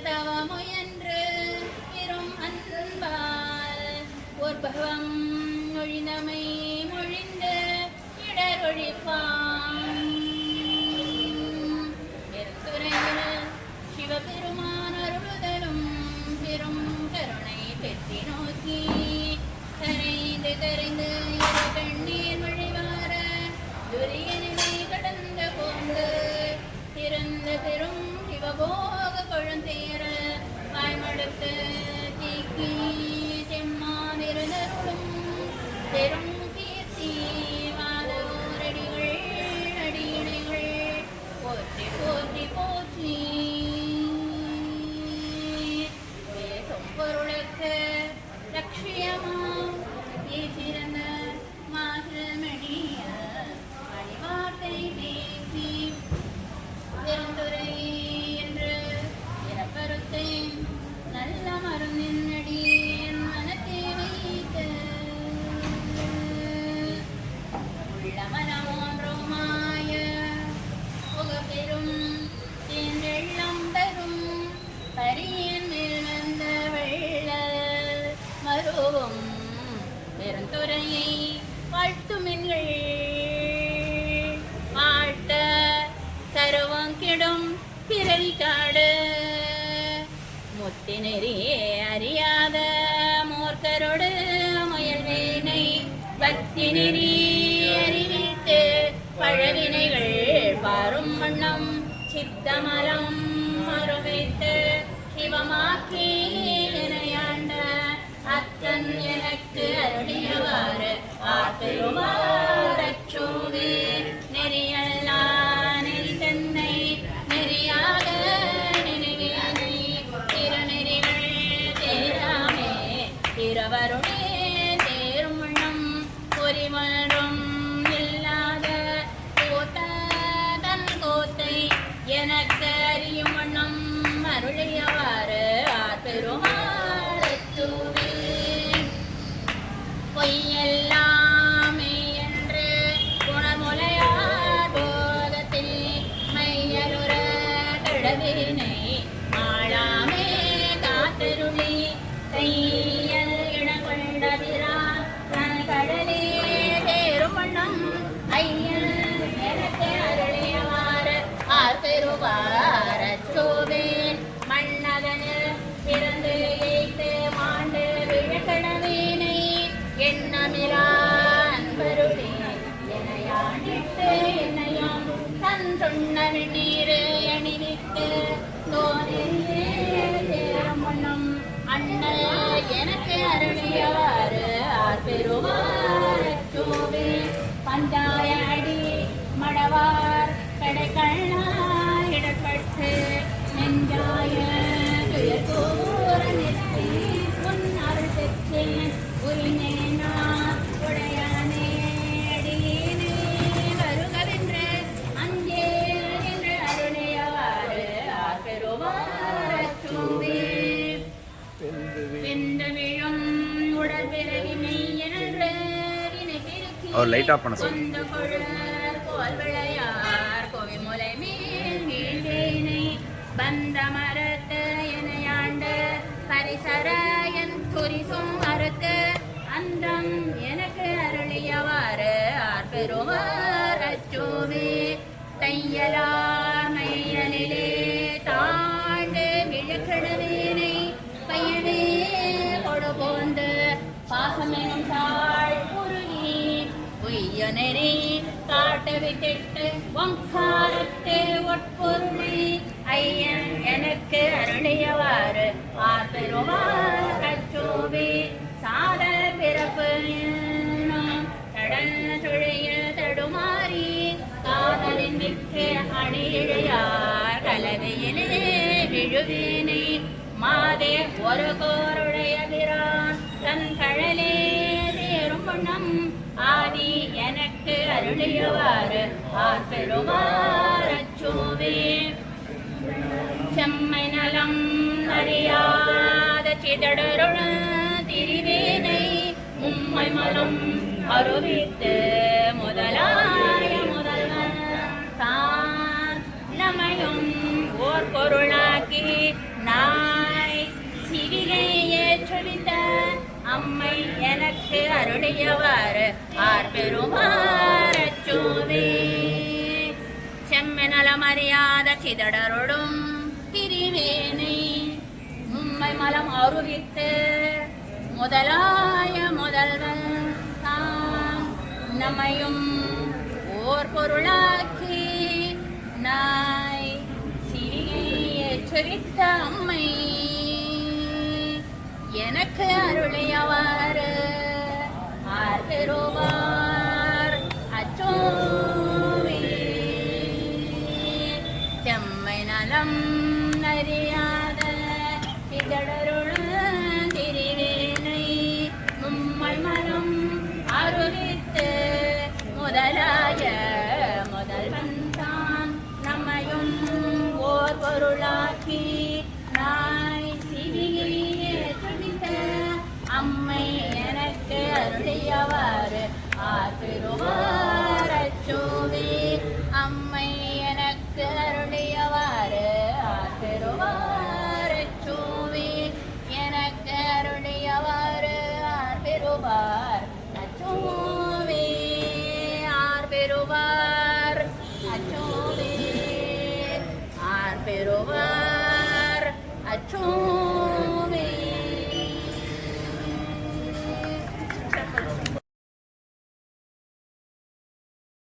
தவமுயன்று இரும் அன்பால் உற்பவம் மொழிந்தமை மொழிந்து இடரொழிப்பான் பெருந்துரையில் சிவபெருமான் அருளுதலும் பெரும் கருணை பெற்றி நோக்கி கரைந்து கரைந்து இரு கண்ணீர் மொழிவார துரியனிலை கடந்த போந்து திறந்த பெரும் சிவபோக கொழுந்தேர வாய்மடுத்து தீக்கி செம்மானிருந்தருளும் பெரும் கீர்த்தி வாதோரடிகள் அடியினைகள் போற்றி போற்றி போற்றி பேசும் பொருளுக்கு லட்சியமாம் பேசிறந்த மாசமணிய அணிவார்த்தை பேசி பெருந்துரை என்று இறப்பறுத்தேன் நல்ல மருந்தின் அடி என் மனத்தை வைத்து உள்ள மனமோன்றுமாய புகப்பெரும் என் வெள்ளம் தரும் பரியன் மேல் வந்த வெள்ளல் மருவும் பெருந்துரையை வாழ்த்துமென்கள் வாழ்த்த தருவங்கிடும் பிறவி காடு முத்தினெறியே அறியாத மூர்க்கரோடு முயல்வேனை பக்தி நெறி அறிவித்து பழவினைகள் பாரும் வண்ணம் சித்தமலம் மறுவைத்து சிவமாக்கி எனையாண்ட அத்தன் எனக்கு அருளியவாறு ஆப்பெருமாறச்சோவே நெறியல்லா நெறி தன்னை நெறியாக நினைவேனை திருநெறிகள் தேராமே திருவருணே தேரும் வண்ணம் பொறிமன்றும் இல்லாத கோத்த தன் கோத்தை எனக்கு அறியும் வண்ணம் அருளியவாறு ஆப்பெருமாறச்சோவே பொய்யெல்லாமே என்று குணமுலையார் போதத்தில் மையலுற கடவினை ஆளாமே காத்தருளி கையல் இனகொண்டதிரா தன் கடலே தேரும் வண்ணம் ஐயல் எனக்கு அருளியவாறு ஆர்பெருவாரச்சோவேன் மன்னதனில் பிறந்து ஏய்த்து மாண்டு விழக்கணவேனை எண்ணமிலா அன்பருளே எனையாண்டிட்டு என்னையும் தன் சொன்ன நீரு அணிவித்து தோனிலே தேரும் வண்ணம் அண்ணல் எனக்கு அருளியவாறு ஆர்பெருவாரச்சோவே பஞ்சாய அடி மடவார் கடைக்கண்ணாய் இடப்பட்டு நெஞ்சாய துயர் கூற நிறுத்தி உன் அருள் பெற்றேன் உயினேனா உடையானே அடியேனே வருகவென்று அஞ்சேல் என்று அருளியவாறு ஆர்பெருவாரச்சோவே வெந்தவிழும் உடல் பிறவினை என்று வினை பெருக்கி சொந்த கொழர் போல் விளையார் கோவிமுலை மேல் வீழ்வேனை பந்த மரத்து எனையாண்டு பரிசர என் குறிசும் மறுத்து அந்தம் எனக்கு அருளியவாறு ஆர்பெருமாறச்சோவே தையலார் மையலிலே தாண்டு விழுக்கிடவேனை பையனே கொடுபோந்து பாசமெனும் தாழ் உருகி பொய்யனரே காட்டு விட்டு வங்காரத்து உட்பொருளி ஐயன் எனக்கு அருளியவாறு ஆர்பெருமாறச்சோவே சாதல் பிறப்பு கடல் சுழியில் தடுமாறி காதலின் மிக்க அணியிழையார் கலவையிலே விழுவேனை மாதே ஒரு கோருடைய பிரான் தன் கழலே தேரும் வண்ணம் ஆதி எனக்கு அருளியவாறு ஆர்பெருமாறச்சோவே செம்மை நலம் அறியாத சிதடருள் திரிவேனை மும்மை மலம் அருவித்து முதலாய முதல்வன் தான் நமையும் ஓர் பொருளாக்கி ஏற்றுவித்த அம்மை எனக்கு அருளியவர் ஆர் பெருமார் அச்சோவே செம்மெனலமறியாத சிதடருடும் திரிவேனை மும்மை மலம் அருவித்து முதலாய முதல்வன் தான் நம்மையும் ஓர் பொருளாக்கி நாய் சிறியை ஏற்றுவித்த அம்மை எனக்கு அருளியவர் ஆர் பெறுவார் அச்சோவே செம்மை நலம் அறியாத இதழருள் திரிவேனை மும்மை மனம் அருவித்து முதலாய முதல்வன் தான் நம்மையும் ஓர் பொருளாக்கி நாய் சிறியை ஏற்றுவித்த அம்மை எனக்கு அருளியவர் ஆர் பெறுவார் அச்சோவே அம்மை எனக்கு அருளியவர் ஆர் பெறுவார் அச்சோவே எனக்கு அருளியவர் ஆர் பெறுவார் அச்சோவே ஆர் பெறுவார் அச்சோவே ஆர் பெறுவார் அச்சோவே